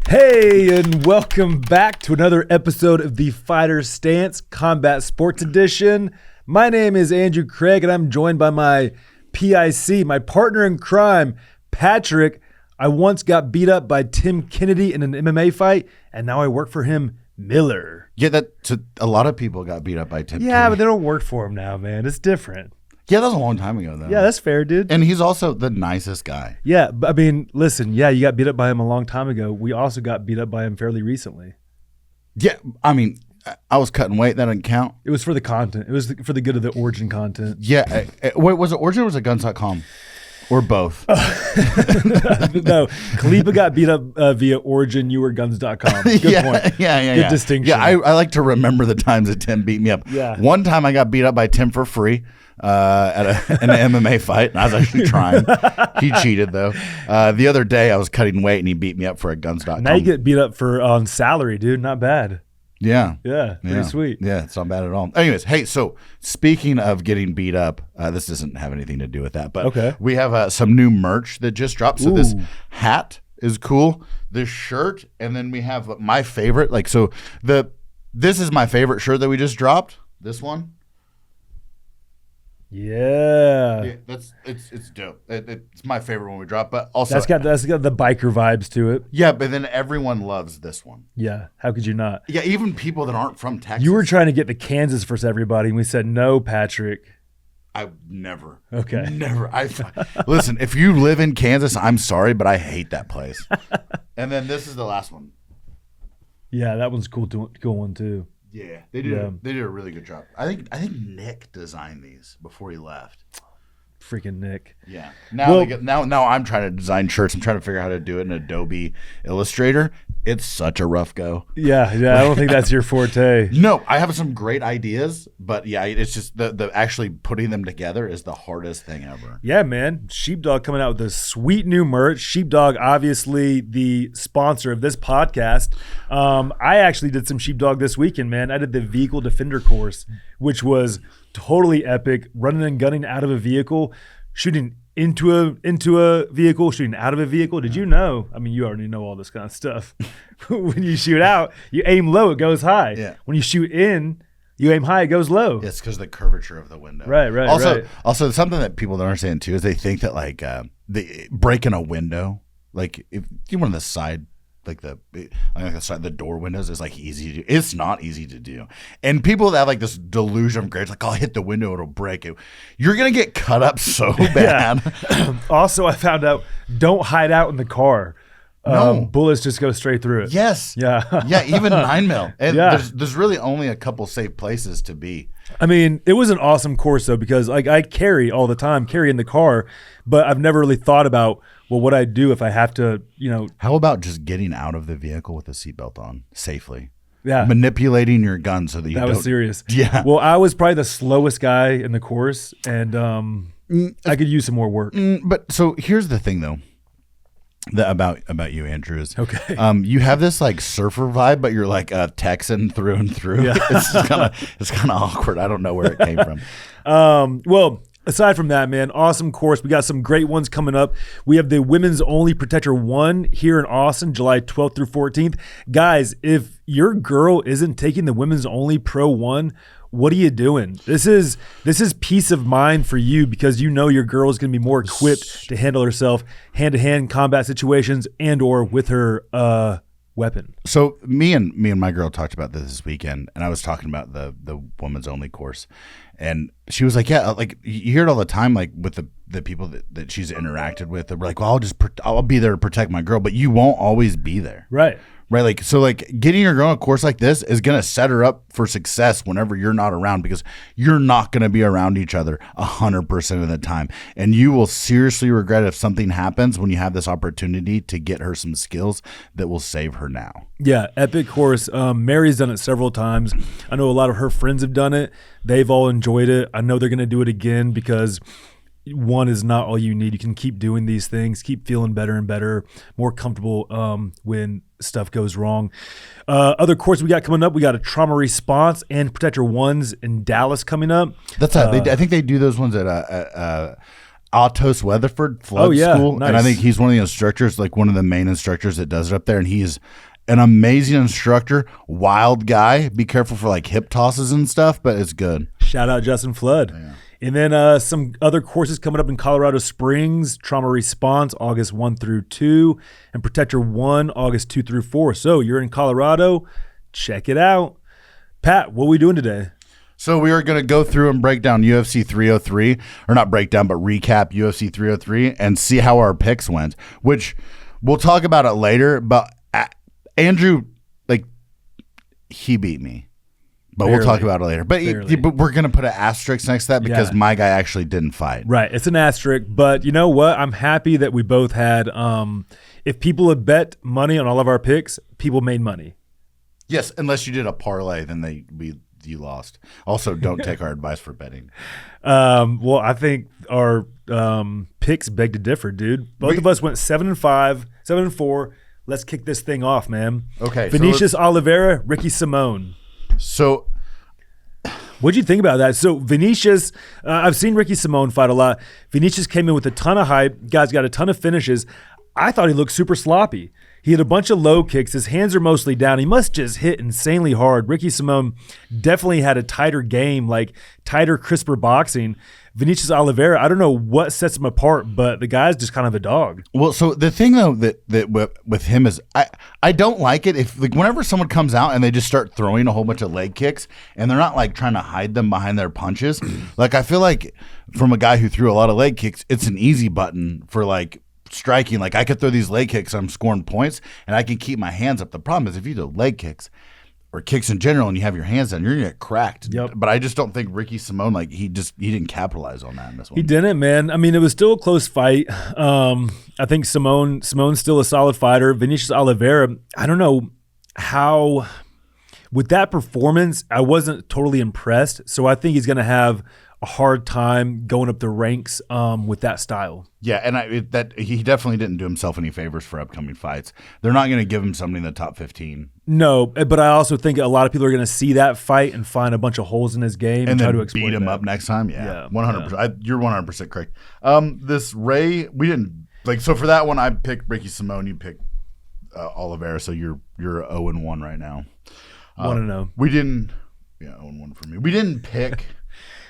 Hey, and welcome back to another episode of the Fighter Stance Combat Sports Edition. My name is Andrew Craig, and I'm joined by my PIC, my partner in crime, Patrick. I once got beat up by Tim Kennedy in an MMA fight, and now I work for him, Miller. Yeah, a lot of people got beat up by Tim Kennedy. Yeah, but they don't work for him now, man. It's different. Yeah, that was a long time ago, though. Yeah, that's fair, dude. And he's also the nicest guy. Yeah, but I mean, listen, yeah, you got beat up by him a long time ago. We also got beat up by him fairly recently. Yeah, I mean, I was cutting weight. That doesn't count. It was for the content. It was for the good of the Origin content. Yeah. Wait, was it Origin or was it Guns.com? Or both? No, Khalifa got beat up via Origin. You were Guns.com. Good point. Yeah. Good distinction. Yeah, I like to remember the times that Tim beat me up. Yeah. One time I got beat up by Tim for free at an MMA fight, and I was actually trying. He cheated, though. The other day I was cutting weight, and he beat me up for a Guns.com. Now you get beat up for on salary, dude. Not bad. Yeah. Pretty sweet. Yeah, it's not bad at all. Anyways, hey, so speaking of getting beat up, this doesn't have anything to do with that, but okay. We have some new merch that just dropped. So this hat is cool, this shirt, and then we have my favorite. This is my favorite shirt that we just dropped. This one. Yeah, it's dope. It's my favorite one we dropped, but also that's got the biker vibes to it. Yeah, but then everyone loves this one. Yeah, how could you not? Yeah, even people that aren't from Texas. You were trying to get the Kansas for everybody, and we said no, Patrick. I never. Okay. Never. Listen, if you live in Kansas, I'm sorry, but I hate that place. And then this is the last one. Yeah, that one's cool one too. Yeah, they did a really good job. I think Nick designed these before he left. Freaking Nick. Yeah. Now I'm trying to design shirts. I'm trying to figure out how to do it in Adobe Illustrator. It's such a rough go. Yeah. I don't think that's your forte. No, I have some great ideas, but yeah, it's just the actually putting them together is the hardest thing ever. Yeah, man. Sheepdog coming out with this sweet new merch. Sheepdog, obviously the sponsor of this podcast. I actually did some Sheepdog this weekend, man. I did the Vehicle Defender course, which was totally epic. Running and gunning out of a vehicle, shooting into a vehicle, shooting out of a vehicle. Did you know? I mean, you already know all this kind of stuff. When you shoot out, you aim low, it goes high. Yeah. When you shoot in, you aim high, it goes low. It's because of the curvature of the window. Right. Also, something that people don't understand too is they think that they breaking a window, like if you want the side. The door windows is easy to do. It's not easy to do. And people that have this delusion of grace, I'll hit the window, it'll break it. You're going to get cut up so bad. Also, I found out, don't hide out in the car. No. Bullets just go straight through it. Yes. Yeah. Yeah, even 9mm. And there's really only a couple safe places to be. I mean, it was an awesome course though, because I carry all the time, carry in the car, but I've never really thought about, well, what I do if I have to, How about just getting out of the vehicle with a seatbelt on safely? Yeah. Manipulating your gun so that you don't. That was serious. Yeah. Well, I was probably the slowest guy in the course, and I could use some more work. But so here's the thing though. About you, Andrew, is okay. You have this surfer vibe, but you're Texan through and through. Yeah. It's kind of awkward. I don't know where it came from. Well, aside from that, man, awesome course. We got some great ones coming up. We have the Women's Only Protector 1 here in Austin, July 12th through 14th. Guys, if your girl isn't taking the Women's Only Pro 1, what are you doing? This is peace of mind for you, because your girl is going to be more equipped to handle herself hand-to-hand combat situations and or with her weapon. So me and my girl talked about this weekend, and I was talking about the Women's Only course, and she was like, yeah, you hear it all the time, with the people that she's interacted with. They're like, well, I'll be there to protect my girl, but you won't always be there. Right. Right. So getting your girl on a course like this is going to set her up for success whenever you're not around, because you're not going to be around each other 100% of the time. And you will seriously regret if something happens when you have this opportunity to get her some skills that will save her now. Yeah. Epic course. Mary's done it several times. I know a lot of her friends have done it. They've all enjoyed it. I know they're going to do it again, because one is not all you need. You can keep doing these things, keep feeling better and better, more comfortable when stuff goes wrong. Other courses we got coming up, we got a Trauma Response and Protector 1s in Dallas coming up. That's I think they do those ones at Atos Weatherford Flood School. Nice. And I think he's one of the instructors, like one of the main instructors that does it up there. And he's an amazing instructor, wild guy. Be careful for like hip tosses and stuff, but it's good. Shout out Justin Flood. Yeah. And then some other courses coming up in Colorado Springs, Trauma Response, August 1 through 2, and Protector 1, August 2 through 4. So you're in Colorado, check it out. Pat, what are we doing today? So we are going to go through and break down UFC 303, or not break down, but recap UFC 303 and see how our picks went, which we'll talk about it later. But Andrew, like, he beat me. But Barely. we'll talk about it later. But we're going to put an asterisk next to that because my guy actually didn't fight. Right. It's an asterisk. But you know what? I'm happy that we both had, if people had bet money on all of our picks, people made money. Yes, unless you did a parlay, then you lost. Also, don't take our advice for betting. Well, I think our picks beg to differ, dude. Both of us went 7-5, 7-4. Let's kick this thing off, man. Okay. Vinicius Oliveira, Ricky Simone. So, what'd you think about that? So Vinicius, I've seen Ricky Simone fight a lot. Vinicius came in with a ton of hype. Guy's got a ton of finishes. I thought he looked super sloppy. He had a bunch of low kicks. His hands are mostly down. He must just hit insanely hard. Ricky Simone definitely had a tighter game, like tighter, crisper boxing. Vinicius Oliveira, I don't know what sets him apart, but the guy's just kind of a dog. Well, so the thing though that with him is I don't like it if like whenever someone comes out and they just start throwing a whole bunch of leg kicks and they're not like trying to hide them behind their punches. Like I feel like from a guy who threw a lot of leg kicks, it's an easy button for like striking. Like I could throw these leg kicks, I'm scoring points, and I can keep my hands up. The problem is if you do leg kicks or kicks in general and you have your hands down, you're gonna get cracked. Yep. But I just don't think Ricky Simone, like he didn't capitalize on that in this one. He didn't, man. I mean, it was still a close fight. I think Simone's still a solid fighter. Vinicius Oliveira, I don't know how with that performance, I wasn't totally impressed. So I think he's gonna have a hard time going up the ranks with that style. Yeah, and he definitely didn't do himself any favors for upcoming fights. They're not going to give him somebody in the top 15. No, but I also think a lot of people are going to see that fight and find a bunch of holes in his game and try to exploit beat him that. up next time. Yeah, 100%. Yeah. You're 100% correct. This Ray, we didn't like. So for that one, I picked Ricky Simone. You picked Oliveira. So you're 0-1 right now. 1-0. We didn't. Yeah, 0-1 for me. We didn't pick.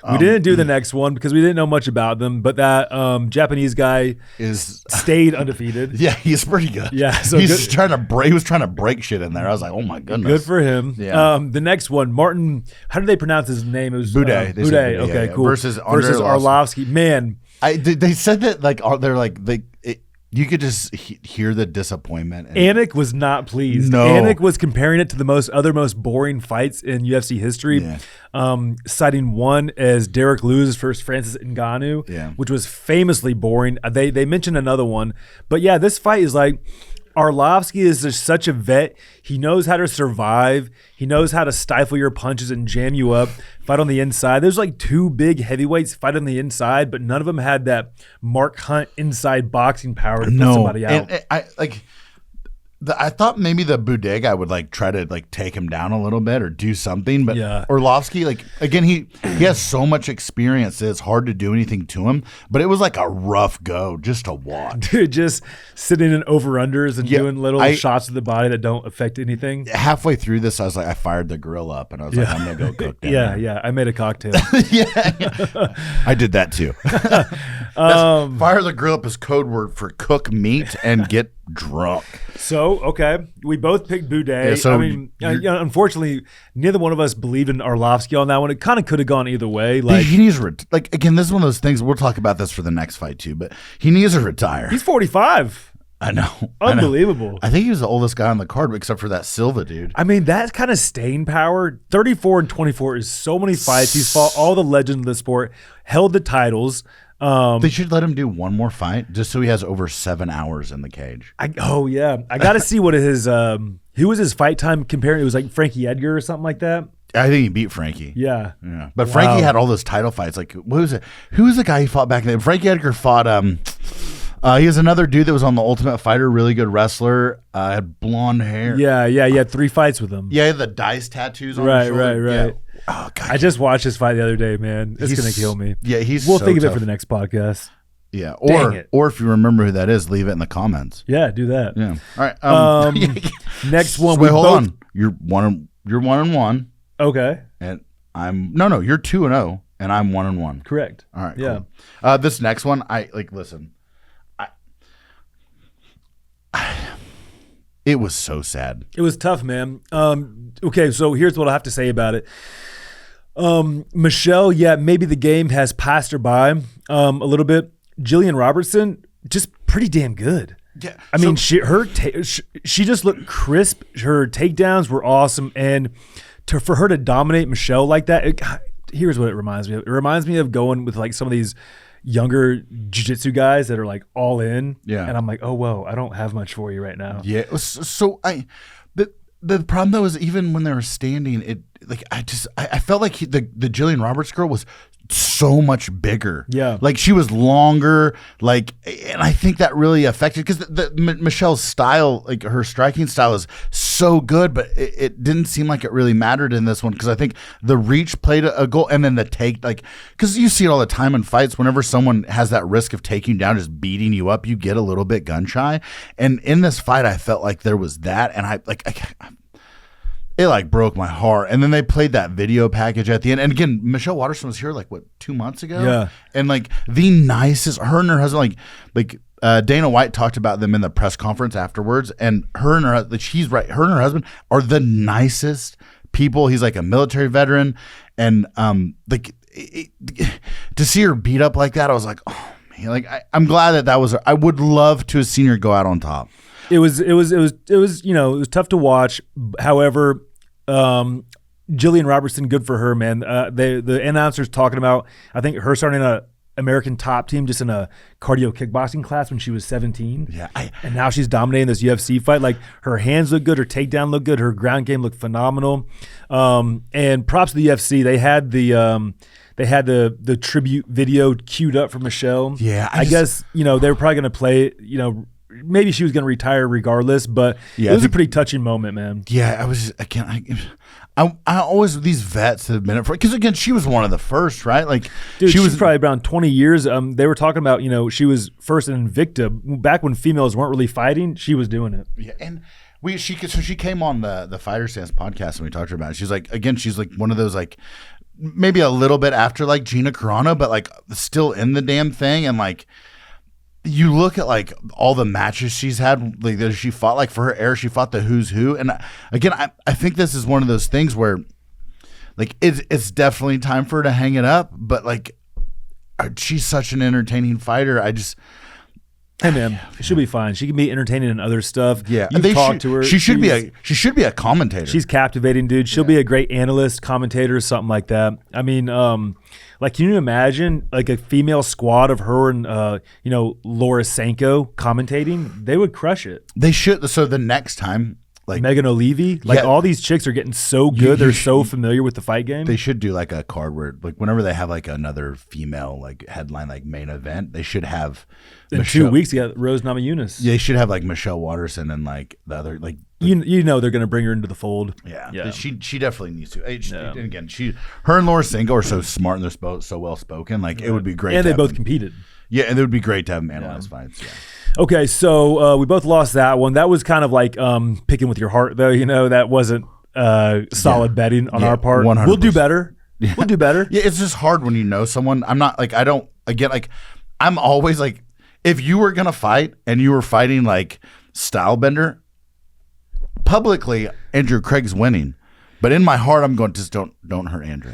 We didn't do the next one because we didn't know much about them, but that Japanese guy stayed undefeated. Yeah, he's pretty good. Yeah, so he was trying to break shit in there. I was like, oh my goodness, good for him. Yeah. The next one, Martin. How did they pronounce his name? It was Boudet. Boudet. Okay, yeah. cool. Versus Arlovsky. Man, they said that like they're like you could just hear the disappointment. Anik was not pleased. No. Anik was comparing it to the most boring fights in UFC history, citing one as Derek Lewis versus Francis Ngannou, which was famously boring. They mentioned another one. But yeah, this fight is like, Arlovsky is just such a vet. He knows how to survive. He knows how to stifle your punches and jam you up, fight on the inside. There's like two big heavyweights fight on the inside, but none of them had that Mark Hunt inside boxing power to put somebody out. And I thought maybe the Boudet guy would like try to like take him down a little bit or do something, but Arlovsky, like again, he has so much experience that it's hard to do anything to him. But it was like a rough go just to watch. Dude, just sitting in over-unders and doing little shots to the body that don't affect anything. Halfway through this, I was like, I fired the grill up and I was like, I'm gonna go cook dinner. Yeah. I made a cocktail. I did that too. Fire the grill up is code word for cook meat and get drunk. So, okay, we both picked Boudet. Yeah, so I mean, unfortunately, neither one of us believed in Arlovsky on that one. It kind of could have gone either way. Like he needs again, this is one of those things. We'll talk about this for the next fight too, but he needs to retire. He's 45. I know. Unbelievable. I think he was the oldest guy on the card, except for that Silva dude. I mean, that kind of staying power. 34-24 is so many fights. He's fought all the legends of the sport, held the titles. They should let him do one more fight just so he has over 7 hours in the cage. I got to see what his who was his fight time comparing. It was like Frankie Edgar or something like that. I think he beat Frankie. Yeah. But Frankie had all those title fights. Like, what was it? Who was the guy he fought back then? Frankie Edgar fought. He was another dude that was on the Ultimate Fighter, really good wrestler. Had blonde hair. Yeah. He had 3 fights with him. Yeah, he had the dice tattoos on his shoulder. Right. Yeah. Oh, God. I just watched his fight the other day, man. It's gonna kill me. Yeah, We'll think of it tough. for the next podcast. Yeah, Dang it. or if you remember who that is, leave it in the comments. Yeah, do that. Yeah. All right. Next one. So wait, hold on. You're 1-1. Okay. And I'm no. You're 2-0, and I'm 1-1. Correct. All right. Yeah. Cool. This next one, listen. It was so sad. It was tough, man. Okay, so here's what I have to say about it. Michelle, yeah, maybe the game has passed her by a little bit. Jillian Robertson, just pretty damn good. Yeah, I mean, she just looked crisp. Her takedowns were awesome, and for her to dominate Michelle like that, here's what it reminds me of. It reminds me of going with like some of these younger jiu-jitsu guys that are like all in. Yeah, and I'm like, oh whoa, I don't have much for you right now. Yeah, so the problem though is even when they were standing, I felt like the Jillian Roberts girl was so much bigger. Yeah, like she was longer. Like, and I think that really affected because Michelle's style, like her striking style, is so good, but it didn't seem like it really mattered in this one because I think the reach played a goal, and then the take, like, because you see it all the time in fights. Whenever someone has that risk of taking you down, just beating you up, you get a little bit gun shy. And in this fight, I felt like there was that, and it like broke my heart. And then they played that video package at the end. And again, Michelle Waterson was here like 2 months ago. Yeah. And like the nicest, her and her husband, like Dana White talked about them in the press conference afterwards. And her and her, she's right. Her and her husband are the nicest people. He's like a military veteran. And to see her beat up like that, I was like, oh man, like I'm glad that was her. I would love to have seen her go out on top. It was tough to watch. However, Jillian Robertson, good for her, man. The announcers talking about, I think her starting a American top team just in a cardio kickboxing class when she was 17. Yeah, and now she's dominating this UFC fight. Like her hands look good, her takedown looked good, her ground game looked phenomenal. And props to the UFC. They had the tribute video queued up for Michelle. Yeah, I guess they were probably going to play. Maybe she was going to retire regardless, but it was a pretty touching moment, man. Yeah, I always, these vets have been, because again, she was one of the first, right? Like, dude, she was probably around 20 years. They were talking about, she was first in Invicta. Back when females weren't really fighting, she was doing it. Yeah, and she came on the Fighter Stance podcast and we talked to her about it. She's like, again, she's like one of those, like, maybe a little bit after like Gina Carano, but like still in the damn thing. And like, you look at like all the matches she's had, like that she fought, like for her era, she fought the who's who. And again, I think this is one of those things where like it's definitely time for her to hang it up, but like she's such an entertaining fighter. Hey man, she'll be fine. She can be entertaining in other stuff. Yeah, you talk to her. She should be a commentator. She's captivating, dude. She'll be a great analyst, commentator, something like that. I mean, like, can you imagine like a female squad of her and Laura Sanko commentating? They would crush it. They should. So the next time, like Megan O'Leary, like all these chicks are getting so good. They're so familiar with the fight game. They should do like a card where, like, whenever they have like another female like headline like main event, they should have in Michelle, 2 weeks. You got Rose Namajunas. Yeah, they should have like Michelle Watterson and like the other like. They're going to bring her into the fold. Yeah. She definitely needs to. And again, her and Laura Sanko are so smart and they're so well spoken. Like it would be great. And they both competed. Yeah, and it would be great to have them analyze fights. Yeah. Okay, so we both lost that one. That was kind of like picking with your heart, though. That wasn't solid betting on our part. 100%. We'll do better. Yeah. We'll do better. Yeah, it's just hard when you know someone. I'm not like, I'm always like, if you were gonna fight and you were fighting like Stylebender, publicly Andrew Craig's winning, but in my heart I'm going, just don't hurt Andrew.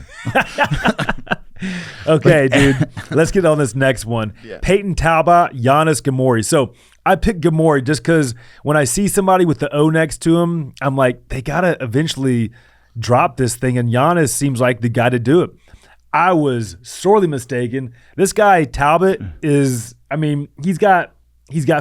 Okay, dude, let's get on this next one. Yeah. Peyton Talbot, Giannis Gamori. So I picked Gamori just because when I see somebody with the O next to him, I'm like, they gotta eventually drop this thing, and Giannis seems like the guy to do it. I was sorely mistaken. This guy Talbot is, I mean, he's got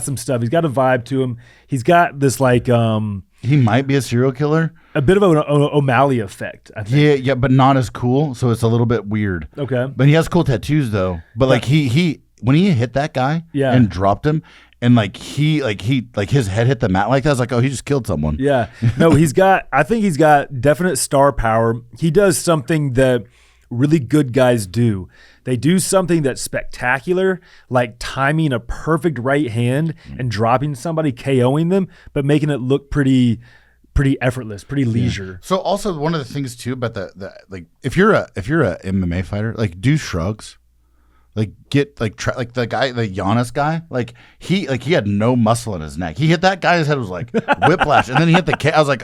some stuff. He's got a vibe to him. He's got this like he might be a serial killer. A bit of an O'Malley effect, I think. Yeah, but not as cool, so it's a little bit weird. Okay. But he has cool tattoos though. But like he when he hit that guy and dropped him, and like he his head hit the mat like that, I was like, oh, he just killed someone. Yeah. No, I think he's got definite star power. He does something that really good guys do. They do something that's spectacular, like timing a perfect right hand and dropping somebody, KOing them, but making it look pretty effortless, pretty leisure. So also one of the things too about the like if you're a MMA fighter, like do shrugs. Like get like like the guy, the Giannis guy, like he had no muscle in his neck. He hit that guy, his head was like whiplash, and then he hit the I was like,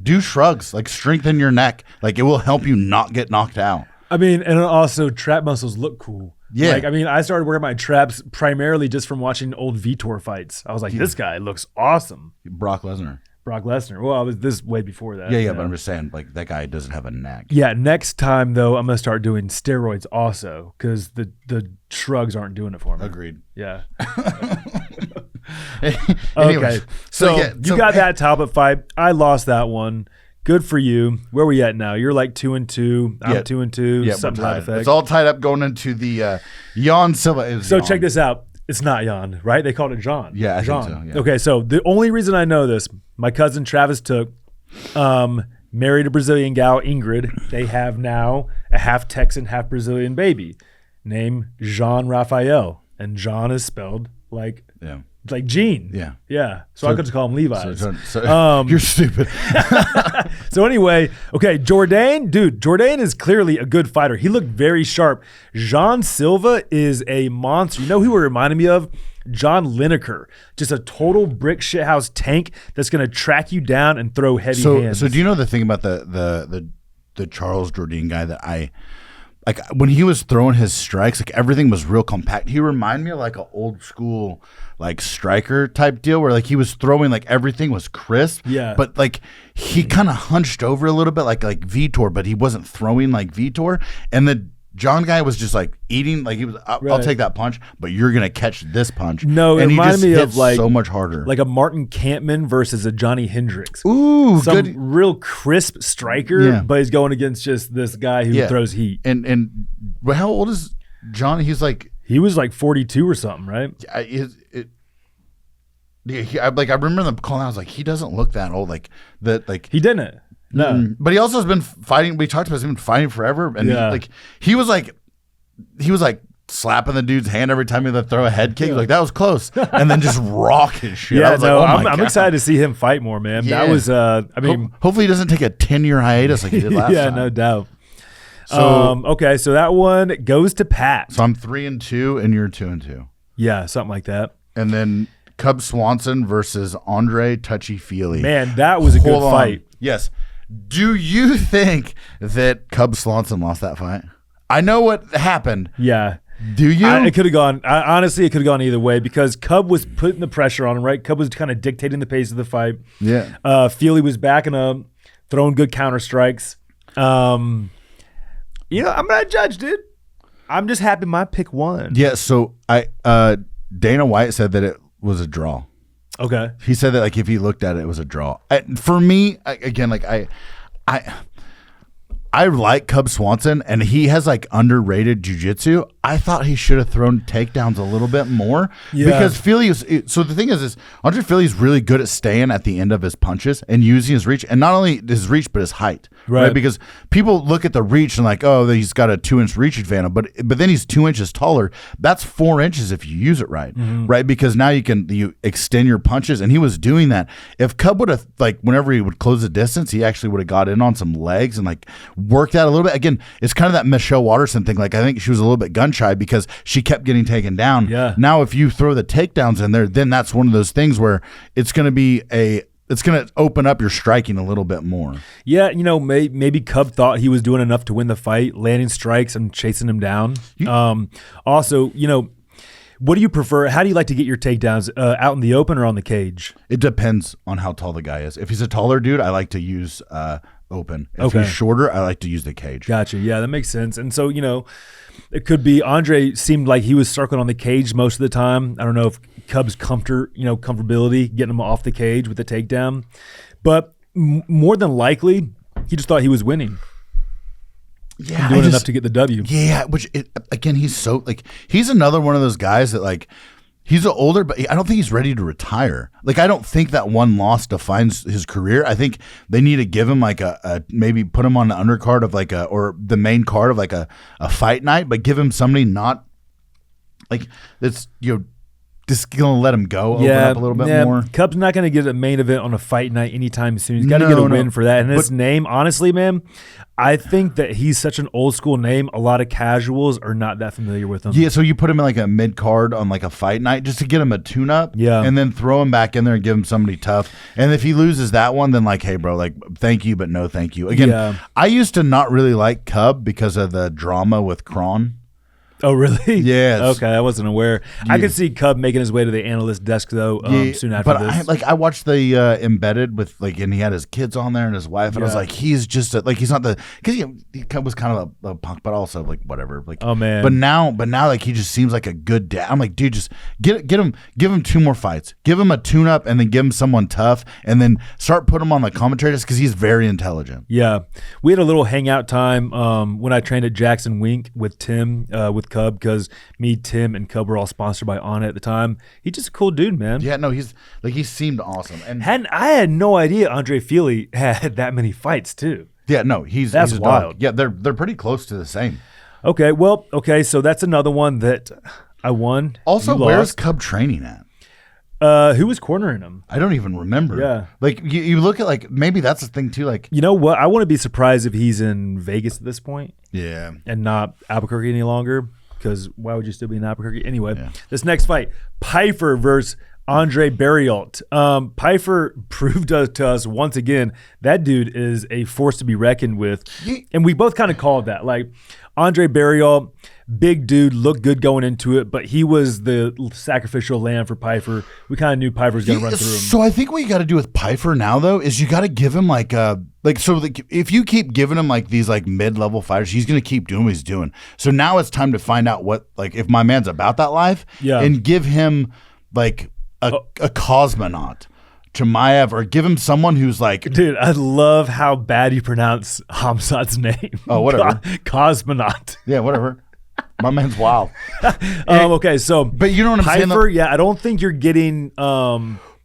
do shrugs, like strengthen your neck, like it will help you not get knocked out. I mean, and also trap muscles look cool. Yeah. Like, I mean, I started wearing my traps primarily just from watching old Vitor fights. I was like, this guy looks awesome. Brock Lesnar. Well, I was this way before that. Yeah, but I'm just saying, like, that guy doesn't have a neck. Yeah, next time, though, I'm going to start doing steroids also because the shrugs aren't doing it for me. Agreed. Yeah. Anyways, Okay. So you got that top fight. I lost that one. Good for you. Where are we at now? You're like 2-2. I'm 2-2. Yeah, something to that effect. It's all tied up going into the Jan Silva. So check this out. It's not Jan, right? They called it John. Yeah, I John. think so, yeah. Okay, so the only reason I know this, my cousin Travis Took married a Brazilian gal, Ingrid. They have now a half Texan, half Brazilian baby named Jean Raphael. And John is spelled like Gene. Yeah. Yeah. So I could just call him Levi's. You're stupid. So anyway, okay, Jourdain is clearly a good fighter. He looked very sharp. Jean Silva is a monster. You know who he reminded me of? John Lineker. Just a total brick shithouse tank that's going to track you down and throw heavy hands. So do you know the thing about the Charles Jourdain guy that like when he was throwing his strikes, like everything was real compact. He reminded me of like an old school like striker type deal where like he was throwing like everything was crisp. Yeah. But like he kind of hunched over a little bit like Vitor, but he wasn't throwing like Vitor. And the John guy was just like eating, like he was, I'll take that punch, but you're going to catch this punch. No, and it reminded me of like so much harder. Like a Martin Kampman versus a Johnny Hendricks. Ooh, some good. real crisp striker, but he's going against just this guy who throws heat. And how old is John? He was like 42 or something, right? I remember them calling out, I was like, he doesn't look that old. He didn't. No, but he also has been fighting. We talked about he's been fighting forever, and he was like slapping the dude's hand every time he would throw a head kick. Like that was close, and then just rock his shit. Yeah, I was like, oh my I'm God. excited to see him fight more, man. Yeah. That was, I mean, hopefully he doesn't take a 10-year hiatus like he did last time. Yeah, no doubt. So okay, so that one goes to Pat. So I'm 3-2, and you're 2-2. Yeah, something like that. And then Cub Swanson versus Andre Touchy Feely. Man, that was a good fight. Yes. Do you think that Cub Swanson lost that fight? I know what happened. Yeah. Do you? It could have gone. Honestly, it could have gone either way because Cub was putting the pressure on him, right? Cub was kind of dictating the pace of the fight. Yeah. Feely was backing up, throwing good counter strikes. I'm not a judge, dude. I'm just happy my pick won. Yeah. So Dana White said that it was a draw. Okay. He said that like if he looked at it, it was a draw. For me, I like Cub Swanson, and he has like underrated jiu-jitsu. I thought he should have thrown takedowns a little bit more because Feely is. So the thing is Andre Feely is really good at staying at the end of his punches and using his reach, and not only his reach but his height. Right? Because people look at the reach and like, oh, he's got a 2-inch reach advantage, but then he's 2 inches taller. That's 4 inches if you use it right, right? Because now you extend your punches, and he was doing that. If Cub would have like whenever he would close the distance, he actually would have got in on some legs and like worked out a little bit. Again, it's kind of that Michelle Watterson thing. Like I think she was a little bit gun shy because she kept getting taken down. Yeah. Now if you throw the takedowns in there, then that's one of those things where it's going to open up your striking a little bit more. Yeah, maybe Cub thought he was doing enough to win the fight, landing strikes and chasing him down. Also, what do you prefer? How do you like to get your takedowns? Out in the open or on the cage? It depends on how tall the guy is. If he's a taller dude, I like to use open. If he's shorter, I like to use the cage. Gotcha. Yeah, that makes sense. And so, it could be Andre seemed like he was circling on the cage most of the time. I don't know if Cub's comfortability getting him off the cage with the takedown, but more than likely, he just thought he was winning. Yeah, doing enough to get the W. Yeah, he's so like he's another one of those guys that like He's older, but I don't think he's ready to retire. Like, I don't think that one loss defines his career. I think they need to give him like a maybe put him on the undercard of like or the main card of like a fight night, but give him somebody not like that's, just going to let him go, open up a little bit more. Cub's not going to get a main event on a fight night anytime soon. He's got to get a win for that. And his name, honestly, man, I think that he's such an old school name. A lot of casuals are not that familiar with him. Yeah, so you put him in like a mid card on like a fight night just to get him a tune up. Yeah. And then throw him back in there and give him somebody tough. And if he loses that one, then like, hey, bro, like, thank you, but no thank you. Again, I used to not really like Cub because of the drama with Kron. Oh, really? Yes. Okay, I wasn't aware. Yeah. I could see Cub making his way to the analyst desk, though, soon after this. But I watched the Embedded with, like, and he had his kids on there and his wife, and I was like, he's just, he's not the, because he was kind of a punk, but also, like, whatever. Like, oh, man. But now, like, he just seems like a good dad. I'm like, dude, just give him 2 more fights. Give him a tune-up, and then give him someone tough, and then start putting him on the commentary desk, because he's very intelligent. Yeah. We had a little hangout time when I trained at Jackson Wink with Tim, with Cub, because me, Tim, and Cub were all sponsored by Onna at the time. He's just a cool dude, man. Yeah, no, he seemed awesome. And I had no idea Andre Feely had that many fights too. Yeah, no, that's he's wild. Yeah, they're pretty close to the same. Okay, so that's another one that I won. Also, where's Cub training at? Who was cornering him? I don't even remember. Yeah. Like, you look at, like, maybe that's the thing, too. Like, you know what? I want to be surprised if he's in Vegas at this point. Yeah. And not Albuquerque any longer, because why would you still be in Albuquerque? Anyway, This next fight, Pyfer versus Andre Barriault. Pyfer proved to us once again that dude is a force to be reckoned with. And we both kind of called that. Like, Andre Barriault, big dude, looked good going into it, but he was the sacrificial lamb for Pyfer. We kind of knew Pyfer was going to run through him. So I think what you got to do with Pyfer now, though, is you got to give him if you keep giving him like these like mid-level fighters, he's going to keep doing what he's doing. So now it's time to find out what, like, if my man's about that life, and give him like a cosmonaut. Chimaev, or give him someone who's like, dude, I love how bad you pronounce Hamzat's name. Oh, whatever. Cosmonaut. Yeah, whatever. My man's wild. Okay, so but you know what I'm saying? Pyfer, yeah, I don't think you're getting.